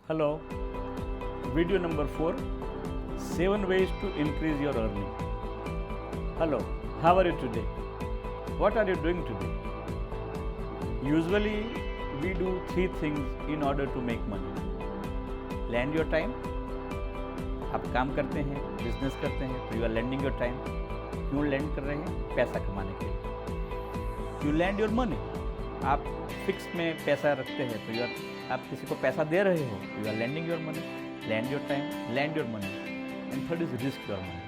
Hello, video number 4, 7 ways to increase your earning. Hello, how are you today? What are you doing today? Usually, we do 3 things in order to make money. Lend your time, आप काम करते हैं, business करते हैं, तो you are lending your time. क्यों lend कर रहे हैं? पैसा कमाने के लिए. यू लैंड योर मनी, आप फिक्स में पैसा रखते हैं, तो आप किसी को पैसा दे रहे हो, तो you are lending your money. Lend your time, lend your money. And third is risk your money.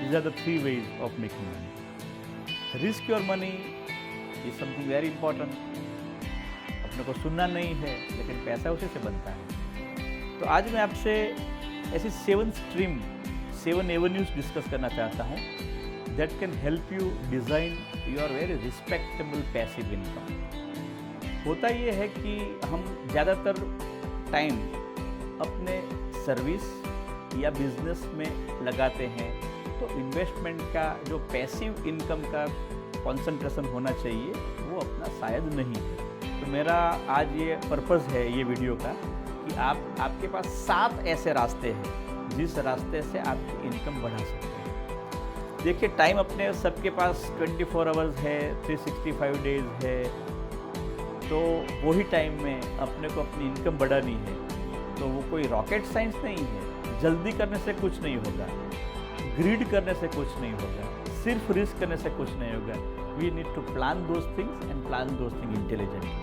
These are the 3 ways of making money. Risk your money is something very important. अपने को सुनना नहीं है, लेकिन पैसा उसी से बनता है. तो आज मैं आपसे ऐसी 7 एवेन्यूज डिस्कस करना चाहता हूँ that can help you design your very respectable passive income. होता ये है कि हम ज़्यादातर टाइम अपने सर्विस या बिजनेस में लगाते हैं, तो इन्वेस्टमेंट का जो पैसिव इनकम का कंसंट्रेशन होना चाहिए वो अपना शायद नहीं है. तो मेरा आज ये पर्पज़ है ये वीडियो का कि आपके पास 7 ऐसे रास्ते हैं जिस रास्ते से आपकी इनकम बढ़ा सकते हैं. देखिए, टाइम अपने सबके पास 24 आवर्स है, 365 डेज है, तो वही टाइम में अपने को अपनी इनकम बढ़ानी है. तो वो कोई रॉकेट साइंस नहीं है. जल्दी करने से कुछ नहीं होगा, ग्रीड करने से कुछ नहीं होगा, सिर्फ रिस्क करने से कुछ नहीं होगा. We need to plan those things and plan those thing intelligently.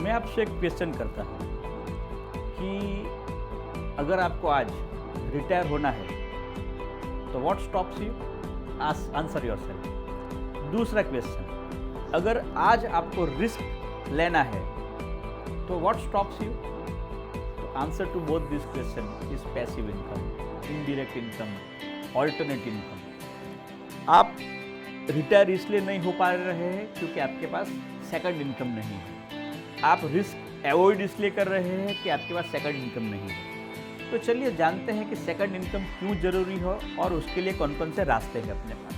मैं आपसे एक क्वेश्चन करता हूँ कि अगर आपको आज रिटायर होना है, तो what stops you? Answer yourself. दूसरा क्वेश्चन, अगर आज आपको रिस्क लेना है, तो व्हाट स्टॉप्स यू? तो answer to both this question is passive income, indirect income, alternate income. आप रिटायर इसलिए नहीं हो पा रहे हैं क्योंकि आपके पास सेकंड इनकम नहीं है. आप रिस्क अवॉइड इसलिए कर रहे हैं कि आपके पास सेकंड इनकम नहीं है. तो चलिए जानते हैं कि सेकंड इनकम क्यों ज़रूरी हो और उसके लिए कौन कौन से रास्ते हैं अपने पास.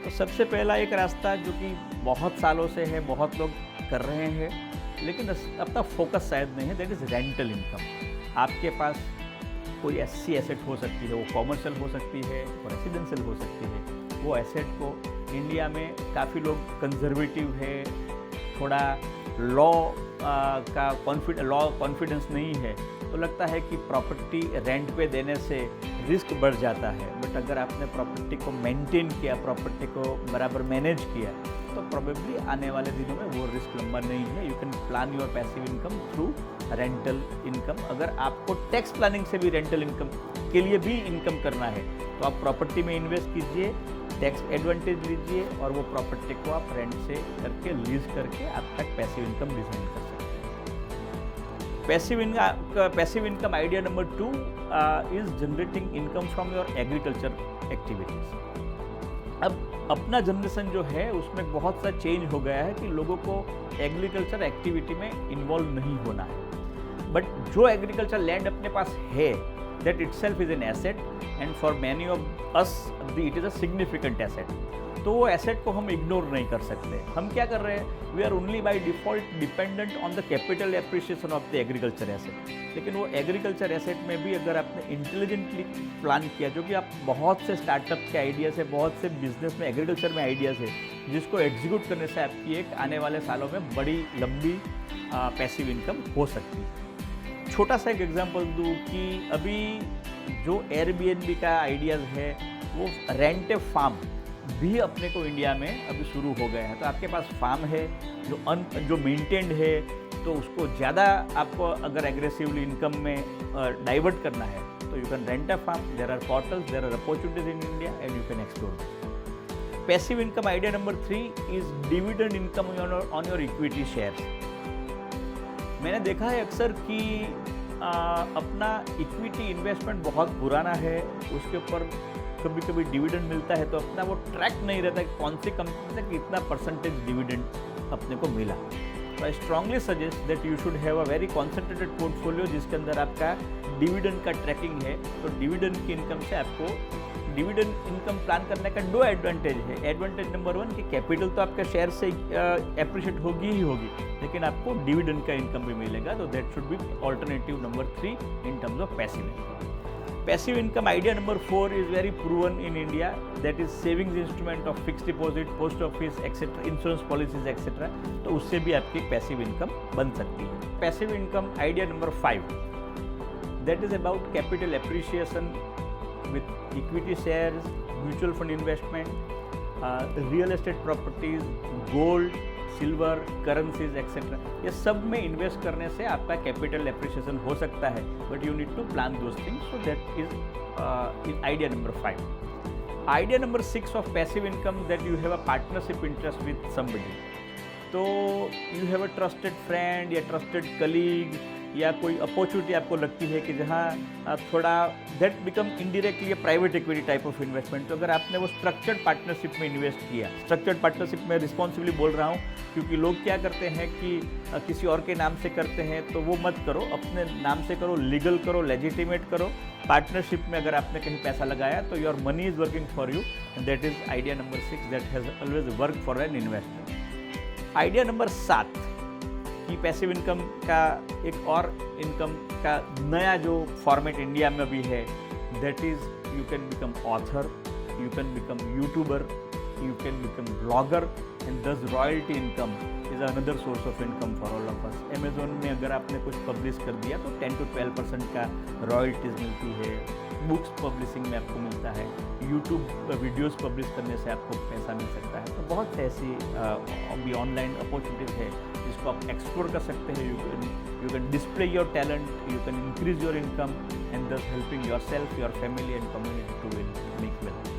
तो सबसे पहला एक रास्ता जो कि बहुत सालों से है, बहुत लोग कर रहे हैं, लेकिन अपना फोकस शायद नहीं है, दैट इज़ रेंटल इनकम. आपके पास कोई ऐसी एसेट हो सकती है, वो कॉमर्शियल हो सकती है, वो रेसिडेंशियल हो सकती है. वो एसेट को इंडिया में काफ़ी लोग कंजर्वेटिव है, थोड़ा लॉ कॉन्फिडेंस नहीं है, तो लगता है कि प्रॉपर्टी रेंट पे देने से रिस्क बढ़ जाता है. बट अगर आपने प्रॉपर्टी को मेंटेन किया, प्रॉपर्टी को बराबर मैनेज किया, तो प्रोबेबली आने वाले दिनों में वो रिस्क लंबा नहीं है. You can plan your passive income through rental income. अगर आपको टैक्स प्लानिंग से भी रेंटल इनकम के लिए भी इनकम करना है, तो आप प्रॉपर्टी में इन्वेस्ट कीजिए, टैक्स एडवांटेज लीजिए, और वो प्रॉपर्टी को आप रेंट से करके, लीज करके आप तक पैसिव इनकम डिजाइन कर सकते हैं. Passive income idea number 2 is generating income from your agriculture activities. अब अपना जनरेशन जो है उसमें बहुत सा चेंज हो गया है कि लोगों को एग्रीकल्चर एक्टिविटी में इन्वॉल्व नहीं होना है. बट जो एग्रीकल्चर लैंड अपने पास है, that itself is an asset, and for many of us it is a significant asset. तो वो एसेट को हम इग्नोर नहीं कर सकते. हम क्या कर रहे हैं? We are only by default dependent on the capital appreciation of the agriculture asset. लेकिन वो एग्रीकल्चर एसेट में भी अगर आपने इंटेलिजेंटली प्लान किया, जो कि आप बहुत से स्टार्टअप के आइडियाज़ है, बहुत से बिजनेस में, एग्रीकल्चर में आइडियाज़ है, जिसको एग्जीक्यूट करने से आपकी एक आने वाले सालों में बड़ी लंबी पैसिव इनकम हो सकती है. छोटा सा एक एग्जांपल दूँ कि अभी जो एयरबीएनबी का आइडियाज़ है, वो रेंट ए फार्म भी अपने को इंडिया में अभी शुरू हो गया है. तो आपके पास फार्म है जो मेंटेन्ड है, तो उसको ज़्यादा आपको अगर एग्रेसिवली इनकम में डाइवर्ट करना है, तो you can rent a farm. There are portals, there are opportunities in India, and you can explore. Passive income idea number 3 is dividend income on your equity shares. मैंने देखा है अक्सर कि अपना इक्विटी इन्वेस्टमेंट बहुत पुराना है, उसके ऊपर कभी कभी डिविडेंड मिलता है, तो अपना वो ट्रैक नहीं रहता कि कौन सी कंपनी से कितना परसेंटेज डिविडेंड अपने को मिला. तो I strongly suggest that you should have a very concentrated portfolio जिसके अंदर आपका डिविडेंड का ट्रैकिंग है. तो डिविडेंड की इनकम से आपको डिविडेंड इनकम प्लान करने का दो एडवांटेज है। एडवांटेज नंबर 1 कि कैपिटल तो आपका शेयर से एप्रिशिएट होगी ही होगी, लेकिन आपको डिविडेंड का इनकम भी मिलेगा, तो that should be alternative number 3 in terms of passive income. Passive income idea number 4 is very proven in India, that is savings instrument of fixed deposit, post office etc, insurance policies etc, तो उससे भी आपकी passive income बन सकती है। Passive income idea number 5, that is about capital appreciation with equity shares, mutual fund investment, real estate properties, gold, silver, currencies etcetera, ये सब में इन्वेस्ट करने से आपका कैपिटल एप्रिसिएशन हो सकता है, but you need to plan those things, so that is idea number 5। Idea number 6 of passive income, that you have a partnership interest with somebody. तो you have a trusted friend या trusted colleague या कोई opportunity आपको लगती है कि जहाँ थोड़ा that become indirectly private equity type of investment, तो अगर आपने वो स्ट्रक्चर्ड पार्टनरशिप में इन्वेस्ट किया, स्ट्रक्चर्ड पार्टनरशिप में रिस्पॉन्सिबली बोल रहा हूँ क्योंकि लोग क्या करते हैं कि किसी और के नाम से करते हैं, तो वो मत करो, अपने नाम से करो, लीगल करो, लेजिटिमेट करो। पार्टनरशिप में अगर आपने कहीं पैसा लगाया तो your money is working for you, that is idea number 6 that has always work for an investor. Idea number 7 कि पैसिव इनकम का एक और इनकम का नया जो फॉर्मेट इंडिया में भी है, that is you can become author, you can become YouTuber, you can become blogger, and thus royalty income is another source of income for all of us. Amazon में अगर आपने कुछ पब्लिश कर दिया तो 10 to 12% का रॉयल्टीज़ मिलती है, बुक्स पब्लिशिंग में आपको मिलता है, यूट्यूब वीडियोस पब्लिश करने से आपको पैसा मिल सकता है। तो बहुत ऐसी अभी ऑनलाइन अपॉर्चुनिटीज़ है जिसको आप एक्सप्लोर कर सकते हैं। You can display your talent, you can increase your income, and thus helping yourself, your family and community to make wealth.